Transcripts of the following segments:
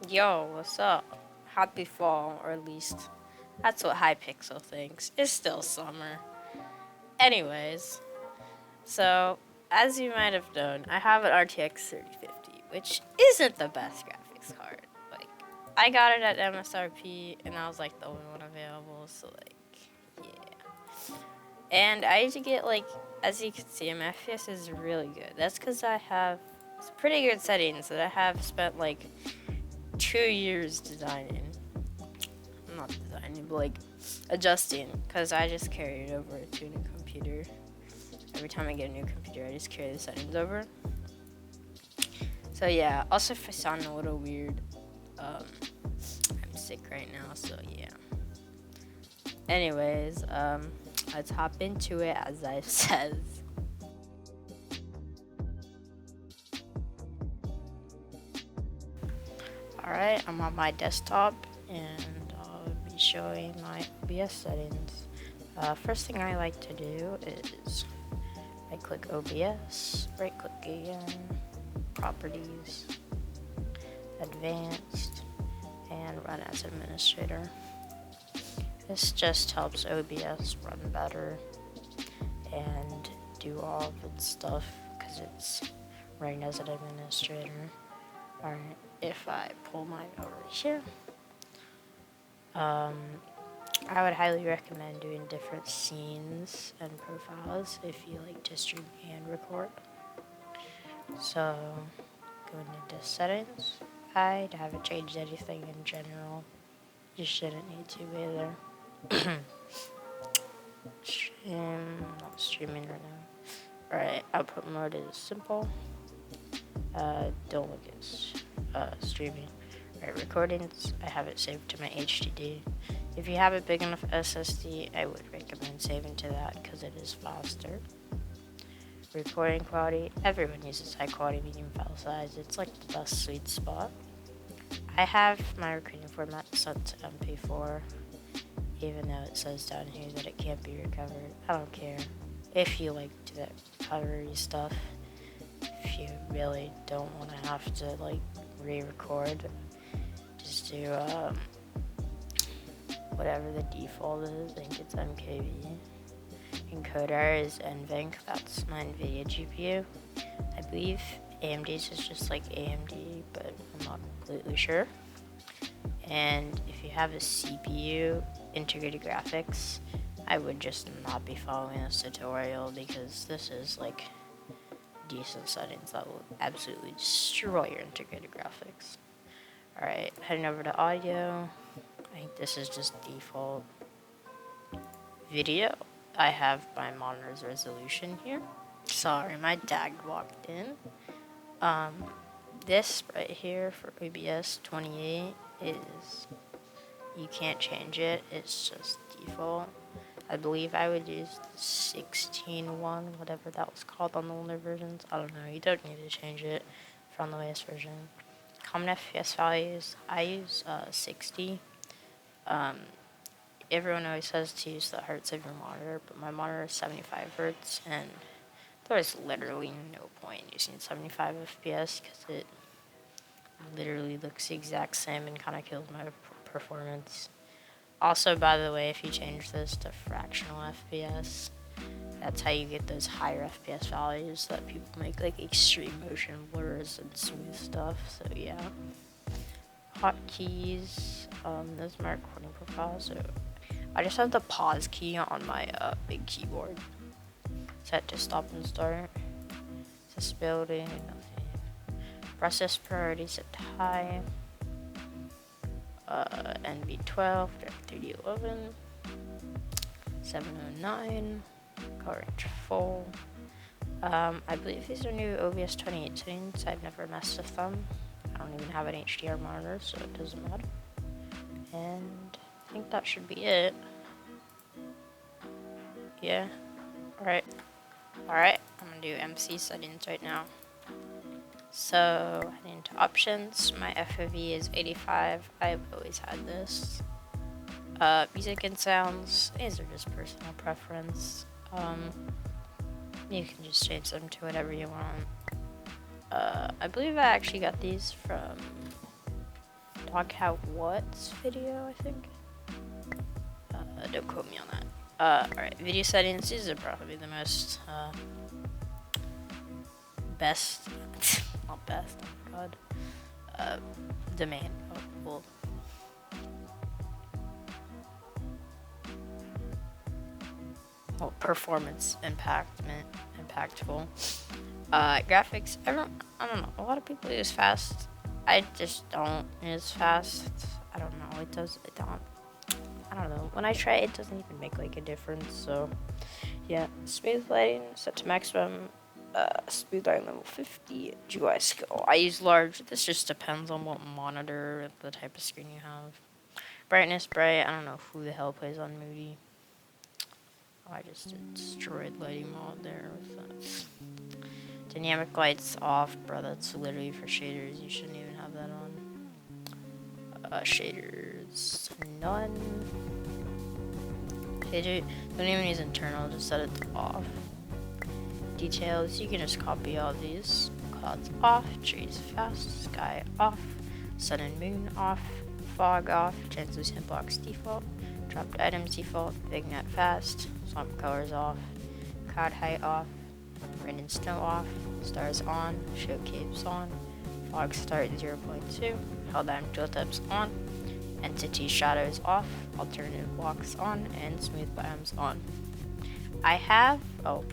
Yo, what's up? Happy fall, or at least that's what Hypixel thinks. It's still summer. Anyways, so as you might have known, I have an RTX 3050, which isn't the best graphics card. Like, I got it at MSRP, and I was like the only one available, so like, yeah. And I usually get like, as you can see, my FPS is really good. That's because I have pretty good settings that I have spent like 2 years designing. Not designing, but like adjusting, because I just carry it over to a new computer. Every time I get a new computer, I just carry the settings over. So yeah, also if I sound a little weird, I'm sick right now, so yeah. Anyways, let's hop into it as I said. Alright, I'm on my desktop and I'll be showing my OBS settings. First thing I like to do is right click OBS, right click again, properties, advanced, and run as administrator. This just helps OBS run better and do all of its stuff because it's running as an administrator. Alright, if I pull mine over here, I would highly recommend doing different scenes and profiles if you like to stream and record. So, going into settings, I haven't changed anything in general. You shouldn't need to either. Not streaming right now. Alright, output mode is simple. Don't look at streaming. Alright, recordings, I have it saved to my HDD. If you have a big enough SSD, I would recommend saving to that because it is faster. Recording quality, everyone uses high quality medium file size. It's like the best sweet spot. I have my recording format set to MP4, even though it says down here that it can't be recovered. I don't care. If you like to do that recovery stuff, if you really don't want to have to like re-record, just do whatever the default is. I think it's MKV. Encoder is NVENC, that's my NVIDIA GPU. I believe AMD's is just like AMD, but I'm not completely sure. And if you have a CPU, integrated graphics, I would just not be following this tutorial because this is like decent settings that will absolutely destroy your integrated graphics. Alright, heading over to audio. I think this is just default. Video, I have my monitor's resolution here. Sorry, my dad walked in. This right here for OBS 28 is, you can't change it, it's just default. I believe I would use the 16.1, whatever that was called on the older versions. I don't know, you don't need to change it from the latest version. Common FPS values, I use 60. Everyone always says to use the hertz of your monitor, but my monitor is 75 hertz, and there's literally no point using 75 FPS because it literally looks the exact same and kind of kills my performance. Also, by the way, if you change this to fractional FPS, that's how you get those higher FPS values that people make like extreme motion blurs and smooth stuff. So yeah. Hotkeys, this is my recording profile, so I just have the pause key on my big keyboard set to stop and start. Accessibility, nothing. Process priority set to high. NV12, 3011, 709, color range full. I believe these are new OBS 28 settings. I've never messed with them. I don't even have an HDR monitor, so it doesn't matter. And I think that should be it. Yeah. Alright, I'm gonna do MC settings right now. So, heading to options, my FOV is 85. I've always had this. Music and sounds, these are just personal preference. You can just change them to whatever you want. I believe I actually got these from Doghouse What's video, I think. Don't quote me on that. Alright, video settings. These are probably the most best, not best, oh my god. Domain. Oh, cool. Well, performance impactful. Graphics. I don't know. A lot of people use fast. I just don't use fast. I don't know. I don't know. When I try it, doesn't even make like a difference. So, yeah. Smooth lighting set to maximum. Smooth lighting level 50. GUI skill. I use large. This just depends on what monitor, the type of screen you have. Brightness bright. I don't know who the hell plays on Moody. Oh, I just destroyed lighting mod there with that. Dynamic lights off, bro. That's literally for shaders. You shouldn't even have that on. Shaders none. Don't even use internal. Just set it to off. Details. You can just copy all these. Clouds off. Trees fast. Sky off. Sun and moon off. Fog off. Translucent blocks default. Dropped items default. Big net fast. Swamp colors off. Cloud height off. Rain and snow off. Stars on. Show caves on. Fog start 0.2. Held down drill tips on. Entity shadows off. Alternative blocks on. And smooth biomes on. I have. Oh.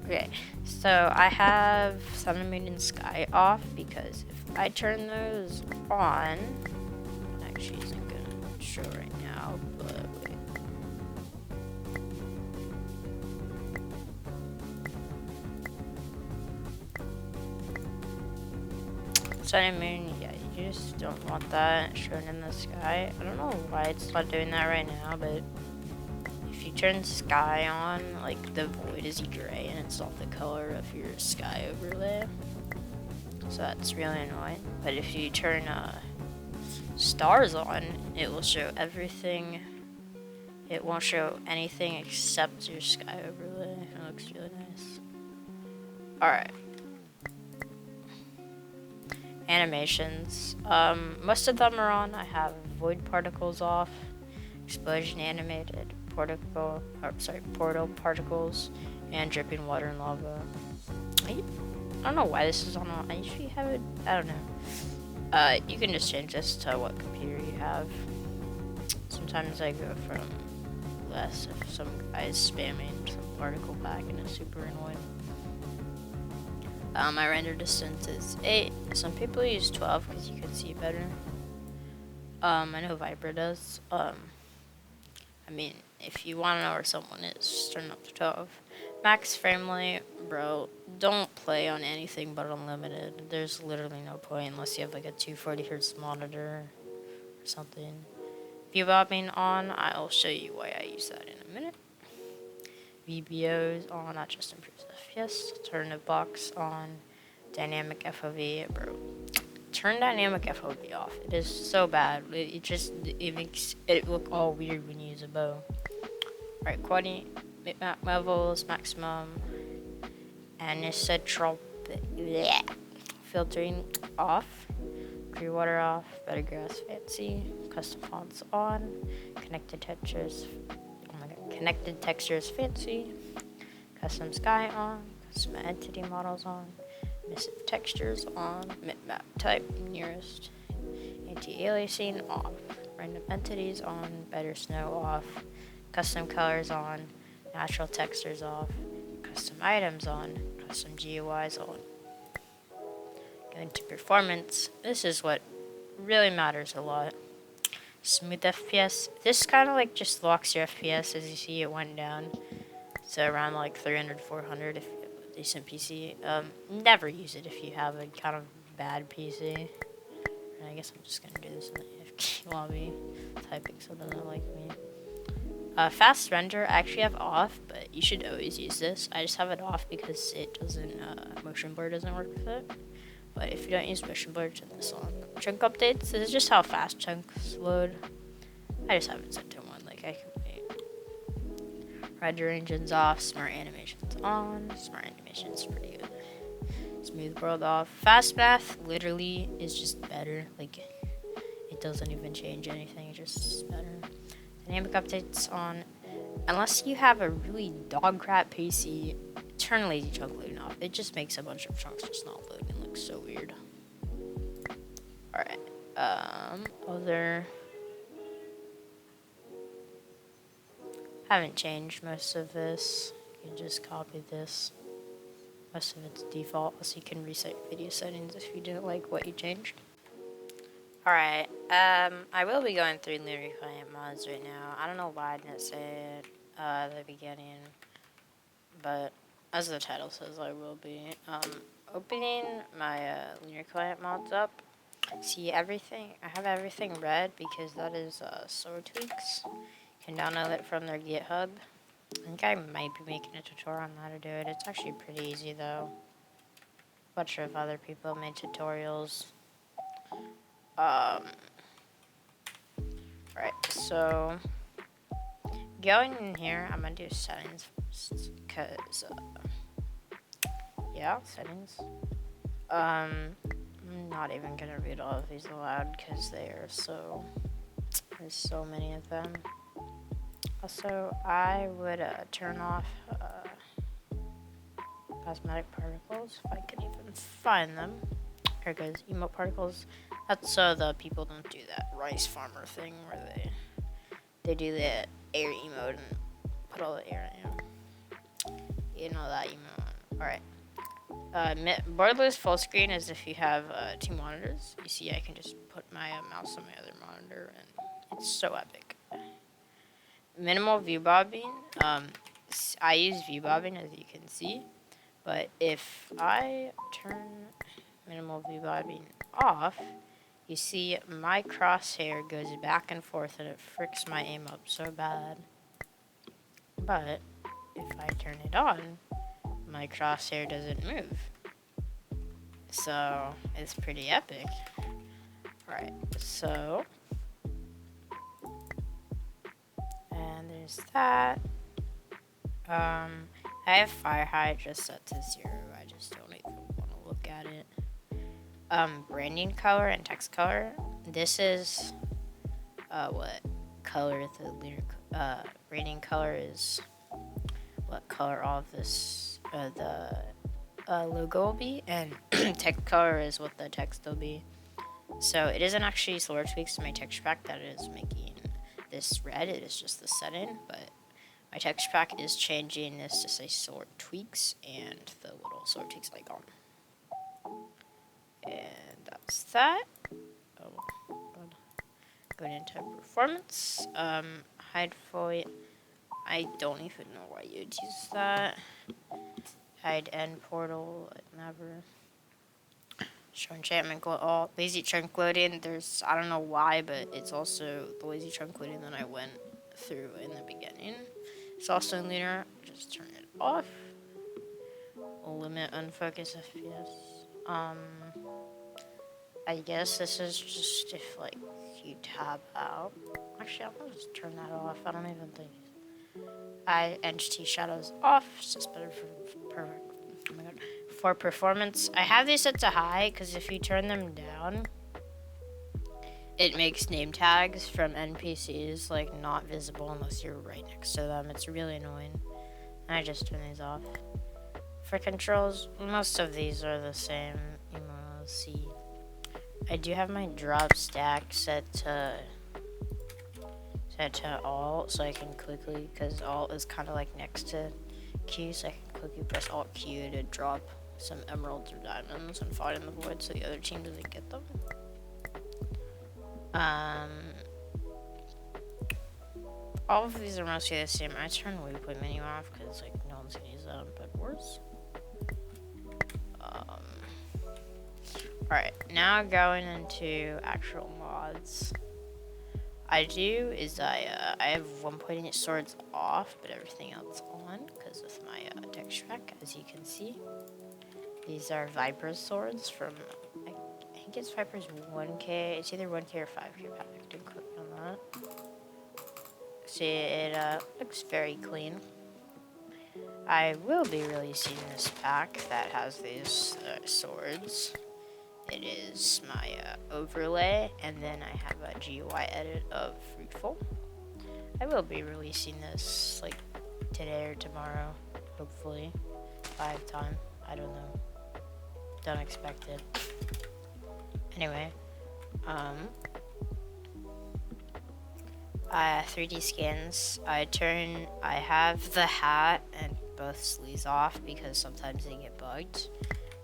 Okay. So I have sun and moon and sky off because if I turn those on, actually isn't gonna show right now, but wait. Sun and moon, yeah, you just don't want that shown in the sky. I don't know why it's not doing that right now, but if you turn sky on, like the void is gray and it's not the color of your sky overlay. So that's really annoying. But if you turn stars on, it will show everything. It won't show anything except your sky overlay. It looks really nice. Alright. Animations. Most of them are on. I have void particles off, explosion animated, portal particles, and dripping water and lava. I don't know why this is on. I usually have it. I don't know. You can just change this to what computer you have. Sometimes I go from less if some guy is spamming some particle pack and it's super annoying. My render distance is 8. Some people use 12 because you can see better. I know Viper does. I mean, if you want to know where someone is, just turn up to 12. Max frame rate, bro, don't play on anything but unlimited. There's literally no point unless you have like a 240Hz monitor or something. View bobbing on, I'll show you why I use that in a minute. VBOs on, that just improves FPS. Alternative box on. Dynamic FOV, bro. Turn dynamic FOV off. It is so bad. It makes it look all weird when you use a bow. Alright, quality bitmap levels, maximum anisotropic filtering off. Clear water off. Better grass fancy. Custom fonts on. Connected textures. Oh my god. Connected textures fancy. Custom sky on. Custom entity models on. Emissive textures on. Bitmap type nearest. Anti-aliasing off. Random entities on. Better snow off. Custom colors on. Natural textures off. Custom items on. Custom GUIs on. Going to performance. This is what really matters a lot. Smooth FPS. This kind of like just locks your FPS. As you see, it went down. So around like 300, 400 if you have a decent PC. Never use it if you have a kind of bad PC. And I guess I'm just going to do this in the AFK lobby. Typing so it doesn't like me. Fast render I actually have off, but you should always use this. I just have it off because it doesn't, motion blur doesn't work with it. But if you don't use motion blur, turn this on. Chunk updates, this is just how fast chunks load. I just have it set to 1, like I can wait. Render engines off, smart animations on. Smart animations pretty good. Smooth world off. Fast math literally is just better. Like, it doesn't even change anything, it's just better. Dynamic updates on. Unless you have a really dog crap PC, turn lazy chunk loading off. It just makes a bunch of chunks just not load and looks so weird. Alright. Other. Haven't changed most of this. You can just copy this. Most of it's default, so you can reset video settings if you didn't like what you changed. Alright, I will be going through Lunar Client mods right now. I don't know why I didn't say it at the beginning, but as the title says, I will be. Opening my Lunar Client mods up. See everything, I have everything red because that is Sword Tweaks. You can download it from their GitHub. I think I might be making a tutorial on how to do it. It's actually pretty easy though. A bunch of other people made tutorials. Right, so going in here, I'm gonna do settings first, cause yeah, settings. I'm not even gonna read all of these aloud because there's so many of them. Also, I would turn off cosmetic particles if I can even find them. Here goes emote particles. That's so the people don't do that rice farmer thing where they do the air emote and put all the air in. You know that emote. Alright. Borderless full screen is if you have 2 monitors. You see I can just put my mouse on my other monitor and it's so epic. Minimal view bobbing. I use view bobbing as you can see. But if I turn minimal view bobbing off, you see my crosshair goes back and forth and it fricks my aim up so bad. But if I turn it on, my crosshair doesn't move. So it's pretty epic. Alright, so and there's that. I have Firehide just set to 0. I just don't even want to look at it. Branding color and text color. This is what color the Lunar branding color is. What color all of this the logo will be, and text color is what the text will be. So it isn't actually Solar Tweaks to my texture pack that is making this red. It is just the setting, but my texture pack is changing this to say Solar Tweaks and the little Solar Tweaks icon. And that's that. Oh, God. Going into performance. Hide fully. I don't even know why you'd use that. Hide end portal. Never. Show enchantment glow. Oh, lazy chunk loading. There's, I don't know why, but it's also the lazy chunk loading that I went through in the beginning. It's also in Lunar. Just turn it off. Limit unfocus FPS. I guess this is just if like you tab out. Actually, I'm gonna just turn that off. I don't even think. Entity shadows off. It's just better for performance. I have these set to high because if you turn them down, it makes name tags from NPCs like not visible unless you're right next to them. It's really annoying. And I just turn these off. For controls, most of these are the same. You will see. I do have my drop stack set to alt, so I can quickly, because alt is kind of like next to Q, so I can quickly press alt Q to drop some emeralds or diamonds and fight in the void so the other team doesn't get them. All of these are mostly the same. I turn waypoint menu off because like no one's gonna use that on Bed Wars. Alright, now going into actual mods. I have 1.8 swords off, but everything else on because with my texture pack, as you can see. These are Viper's swords from, I think it's Viper's 1K. It's either 1K or 5K pack. Don't quote me on that. See, it looks very clean. I will be releasing this pack that has these swords. It is my overlay, and then I have a GUI edit of Fruitful. I will be releasing this like today or tomorrow, hopefully, if I have time. I don't know. Don't expect it. Anyway, 3D skins. I have the hat and both sleeves off because sometimes they get bugged,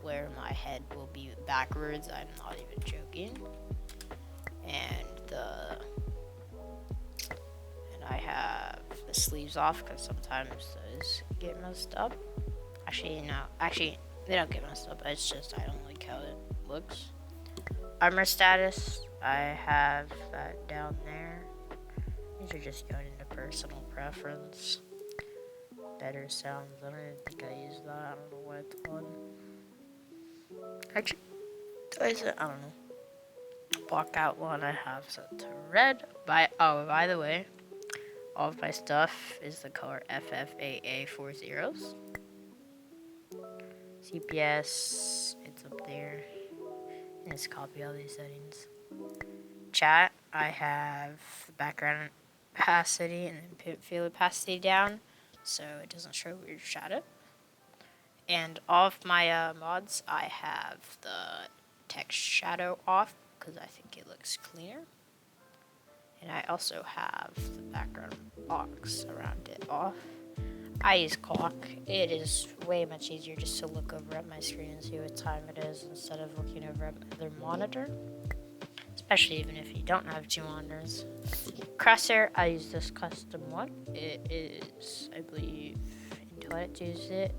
where my head will be backwards. I'm not even joking. And I have the sleeves off because sometimes those get messed up. Actually, no. Actually, they don't get messed up. It's just I don't like how it looks. Armor status. I have that down there. These are just going into personal preference. Better sounds. I don't even think I used that. I don't know what it's on. Actually, I don't know. Walkout one I have set to red. By the way, all of my stuff is the color FFAA 40s. CPS, it's up there. And just copy all these settings. Chat, I have the background opacity and then field opacity down, so it doesn't show weird shadow. And all of my mods, I have the text shadow off because I think it looks cleaner. And I also have the background box around it off. I use clock. It is way much easier just to look over at my screen and see what time it is instead of looking over at my other monitor. Especially even if you don't have two monitors. Crosshair, I use this custom one. It is, I believe, Intelligent used it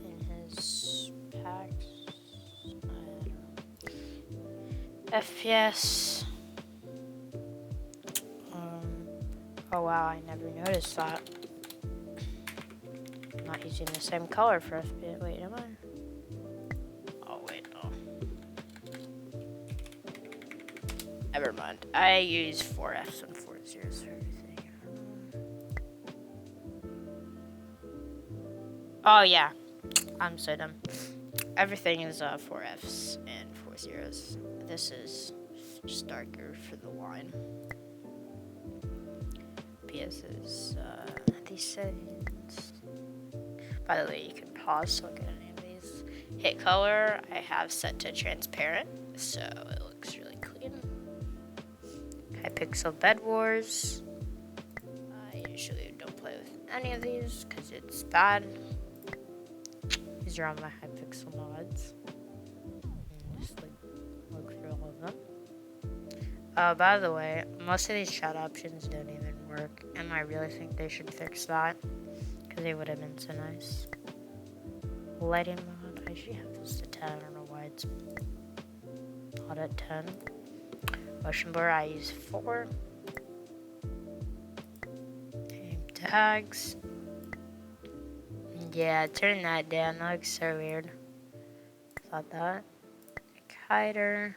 in his packs. I don't know. FPS. Oh wow, I never noticed that. I'm not using the same color for FPS. Wait, am I? Oh wait, no. Never mind. I use 4Fs and 4.0s for everything. Oh yeah, I'm so dumb. Everything is 4Fs and 4.0s. This is just darker for the wine. PS is these settings. By the way, you can pause to look at any of these. Hit color, I have set to transparent, so it looks really clean. Hypixel Bed Wars. I usually don't play with any of these because it's bad. These are all my Hypixel mods. And just like look through all of them. By the way, most of these chat options don't even work, and I really think they should fix that because they would have been so nice. Lighting mod, I should have this to 10. I don't know why it's not at 10. Motion blur, I use 4. Name tags. Yeah, turn that down. That looks so weird. Thought that. Hider.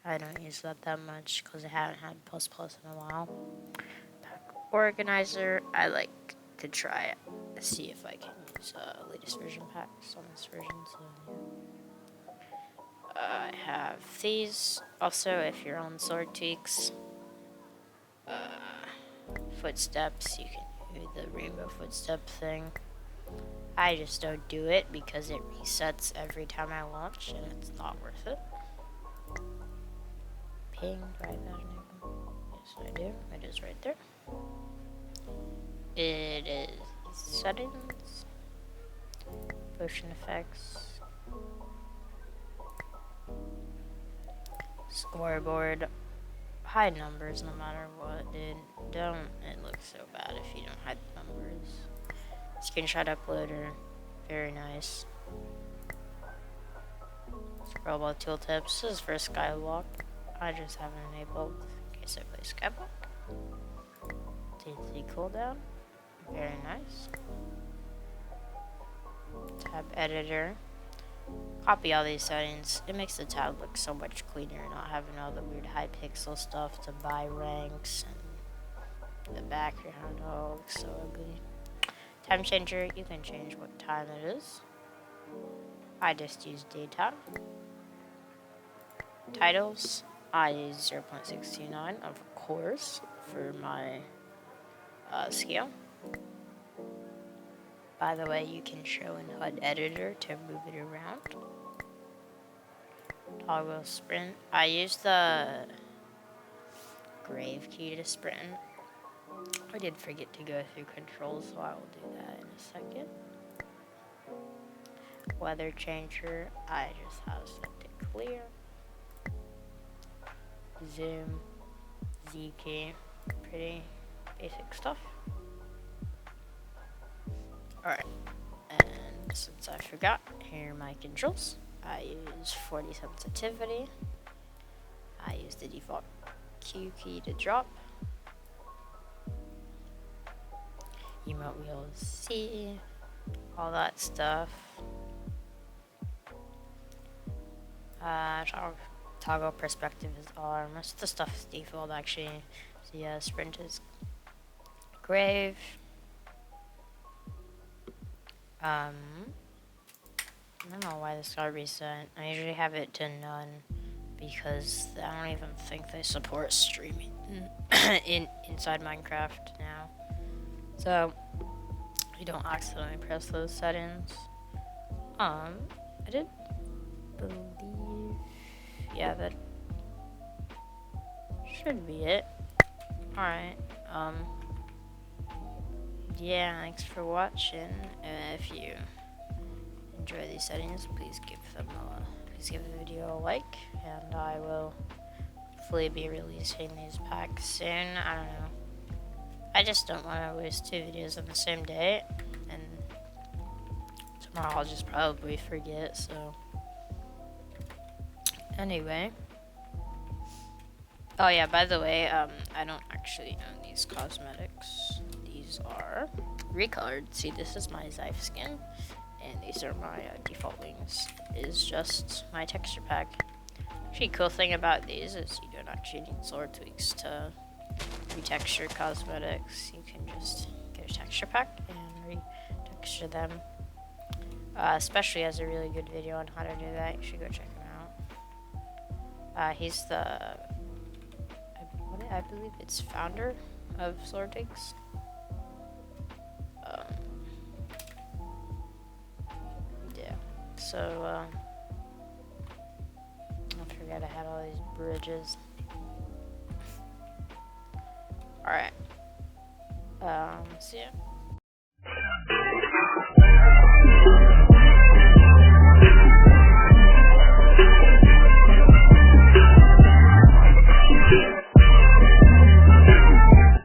I don't use that much because I haven't had ++ in a while. Pack organizer, I like to try it. See if I can use latest version packs on this version. So yeah. I have these. Also, if you're on Sword Tweaks, footsteps, you can do the rainbow footstep thing. I just don't do it because it resets every time I launch and it's not worth it. Ping, do I have that enabled? Yes, I do. It is right there. It is settings, potion effects, scoreboard, hide numbers no matter what, dude. Don't, it looks so bad if you don't hide the numbers. Screenshot uploader, very nice. Scrollball tooltips, this is for Skywalk. I just haven't enabled in case I play Skywalk. TNT cooldown, very nice. Tab editor. Copy all these settings. It makes the tab look so much cleaner, not having all the weird Hypixel stuff to buy ranks and the background. Oh, it looks so ugly. Time changer, you can change what time it is. I just use daytime. Titles, I use 0.629 of course for my scale. By the way, you can show in HUD editor to move it around. Toggle sprint, I use the grave key to sprint. I did forget to go through controls, so I will do that in a second. Weather changer, I just have set to clear. Zoom, Z key, pretty basic stuff. Alright, and since I forgot, here are my controls. I use 40 sensitivity. I use the default Q key to drop. Emote wheel C, all that stuff. Toggle perspective is R. Most of the stuff is default actually. So yeah, sprint is grave. I don't know why this got reset. I usually have it to none because I don't even think they support streaming inside Minecraft now. So you don't accidentally press those settings. I did believe, yeah, that should be it. Alright, yeah, thanks for watching. If you enjoy these settings, please give the video a like, and I will hopefully be releasing these packs soon. I don't know. I just don't want to waste 2 videos on the same day, and tomorrow I'll just probably forget, so. Anyway. Oh yeah, by the way, I don't actually own these cosmetics. These are recolored. See, this is my Zyph skin, and these are my default wings. Is just my texture pack. Actually, cool thing about these is you don't actually need sword tweaks to retexture cosmetics. You can just get a texture pack and retexture them. Especially has a really good video on how to do that. You should go check him out. He's the, I believe it's founder of sword tweaks. Yeah. So I forgot I had all these bridges. Alright. So yeah.